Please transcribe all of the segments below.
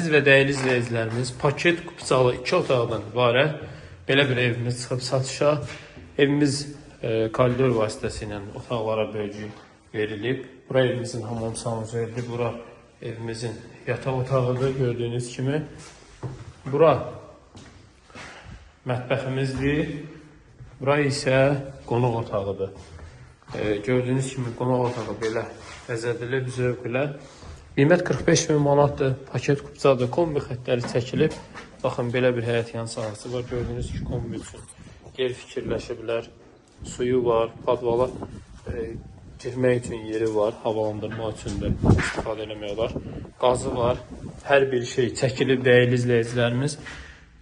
Əziz və dəyərli izləyicilərimiz, paket kupçalı 2 otaqdan ibarət belə bir evimiz çıxıb satışa. Evimiz koridor vasitəsilə otaqlara bölgü verilib. Bura evimizin hamam sanuzelidir. Bura evimizin yataq otağıdır gördüyünüz kimi. Bura mətbəximizdir. Bura isə qonaq otağıdır. Gördüyünüz kimi qonaq otağı belə bəzədilib zövqlə. Qiymət 45.000 manatdır. Paket kupçadır. Kombi xətləri çəkilib. Baxın, belə bir həyət yan sahəsi var. Gördüyünüz ki, kombi üçün yer fikirləşiblər. Suyu var, padvala girmək üçün yeri var. Havalandırma üçün də istifadə eləmək olar. Qazı var. Hər bir şey çəkilib dəyərli izləyicilərimiz.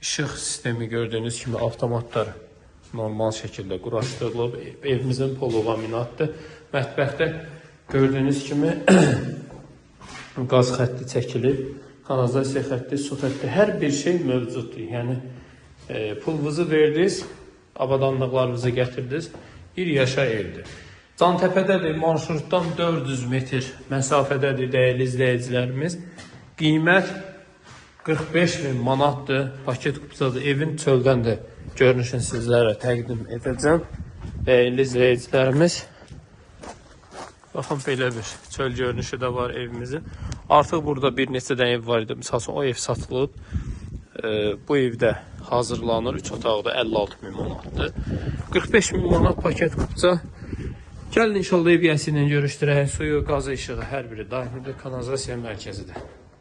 İşıq sistemi gördüyünüz kimi avtomatlar normal şəkildə quraşdırılıb. Evimizin polu laminatdır. Mətbəxdə gördüyünüz kimi qaz xətti çəkilib, kanalizasiya xətti, su xətti, hər bir şey mövcuddur. Yəni, pulunuzu verdiniz, avadanlıqlarınızı gətirdiniz, bir yaşa evdir. Cantəpədədir, marşrutdan 400 metr məsafədədir dəyərli izləyicilərimiz. Qiymət 45.000 manatdır, paket kupçadır. Evin çöldən də görünüşünü sizlərə təqdim edəcəm. Dəyərli izləyicilərimiz. Baxın, belə bir çöl görünüşü də var evimizin. Artıq burada bir neçədən ev var idi. Misal üçün, o ev satılıb. Bu evdə hazırlanır. 3 otaqda 56.000 manatdır. 45.000 manat paket kupça. Gəlin inşallah ev yəsi ilə görüşdürək. Suyu, qazı, işığı hər biri daimidir. Kanalizasiya mərkəzidir.